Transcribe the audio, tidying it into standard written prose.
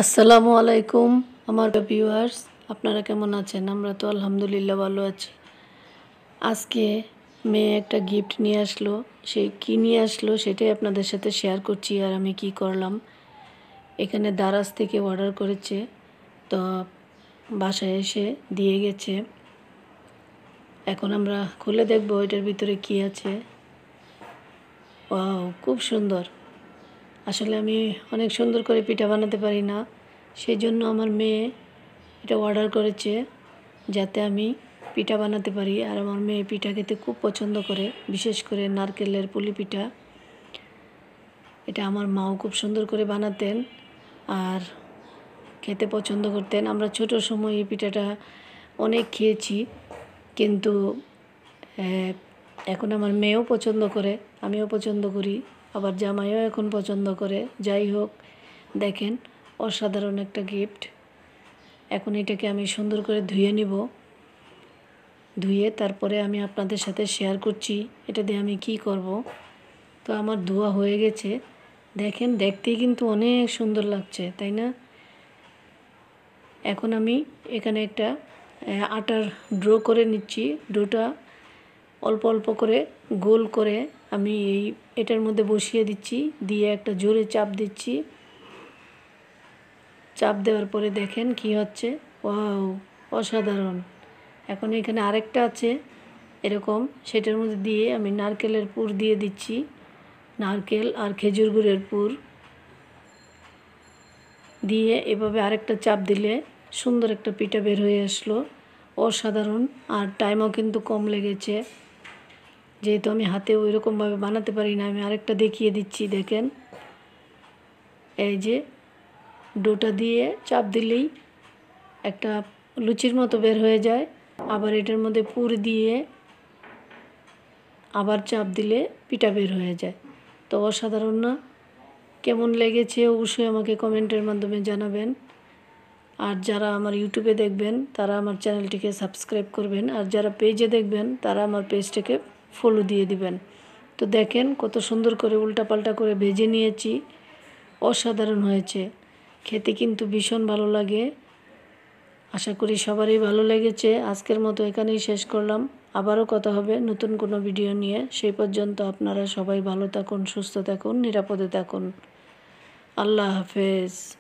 আসসালামু আলাইকুম আমার ভিউয়ার্স, আপনারা কেমন আছেন? আমরা তো আলহামদুলিল্লাহ ভালো আছি। আজকে মেয়ে একটা গিফট নিয়ে আসলো। সেই কী নিয়ে আসলো সেটাই আপনাদের সাথে শেয়ার করছি আর আমি কি করলাম। এখানে দারাজ থেকে অর্ডার করেছে, তো বাসায় এসে দিয়ে গেছে। এখন আমরা খুলে দেখব এটার ভিতরে কি আছে। ওয়াও, খুব সুন্দর। আসলে আমি অনেক সুন্দর করে পিঠা বানাতে পারি না, সেই জন্য আমার মেয়ে এটা অর্ডার করেছে যাতে আমি পিঠা বানাতে পারি। আর আমার মেয়ে পিঠা খেতে খুব পছন্দ করে, বিশেষ করে নারকেলের পুলি পিঠা। এটা আমার মাও খুব সুন্দর করে বানাতেন আর খেতে পছন্দ করতেন। আমরা ছোটোর সময় এই পিঠাটা অনেক খেয়েছি, কিন্তু এখন আমার মেয়েও পছন্দ করে, আমিও পছন্দ করি, আবার জামাইও এখন পছন্দ করে। যাই হোক, দেখেন অসাধারণ একটা গিফট। এখন এটাকে আমি সুন্দর করে ধুয়ে নিব। ধুয়ে তারপরে আমি আপনাদের সাথে শেয়ার করছি এটা দিয়ে আমি কি করব। তো আমার ধোয়া হয়ে গেছে, দেখেন দেখতেই কিন্তু অনেক সুন্দর লাগছে, তাই না? এখন আমি এখানে একটা আটার ড্রো করে নিচ্ছি। ডোটা অল্প অল্প করে গোল করে আমি এটার মধ্যে বসিয়ে দিচ্ছি, দিয়ে একটা জোরে চাপ দিচ্ছি। চাপ দেওয়ার পরে দেখেন কি হচ্ছে। ওয়াও, অসাধারণ। এখন এখানে আরেকটা আছে এরকম, সেটার মধ্যে দিয়ে আমি নারকেলের পুর দিয়ে দিচ্ছি। নারকেল আর খেজুর গুড়ের পুর দিয়ে এভাবে আরেকটা চাপ দিলে সুন্দর একটা পিঠা বের হয়ে আসলো। অসাধারণ। আর টাইমও কিন্তু কম লেগেছে, যেহেতু আমি হাতে ওইরকমভাবে বানাতে পারি না। আমি আরেকটা দেখিয়ে দিচ্ছি, দেখেন। এই যে ডোটা দিয়ে চাপ দিলেই একটা লুচির মতো বের হয়ে যায়। আবার এটার মধ্যে পুর দিয়ে আবার চাপ দিলে পিঠা বের হয়ে যায়। তো অসাধারণ না? কেমন লেগেছে অবশ্যই আমাকে কমেন্টের মাধ্যমে জানাবেন। আর যারা আমার ইউটিউবে দেখবেন তারা আমার চ্যানেলটিকে সাবস্ক্রাইব করবেন, আর যারা পেজে দেখবেন তারা আমার পেজটাকে ফলো দিয়ে দিবেন। তো দেখেন কত সুন্দর করে উল্টাপাল্টা করে ভেজে নিয়েছি। অসাধারণ হয়েছে, খেতে কিন্তু ভীষণ ভালো লাগে। আশা করি সবারই ভালো লেগেছে। আজকের মতো এখানেই শেষ করলাম। আবারও কথা হবে নতুন কোনো ভিডিও নিয়ে। সেই পর্যন্ত আপনারা সবাই ভালো থাকুন, সুস্থ থাকুন, নিরাপদে থাকুন। আল্লাহ হাফেজ।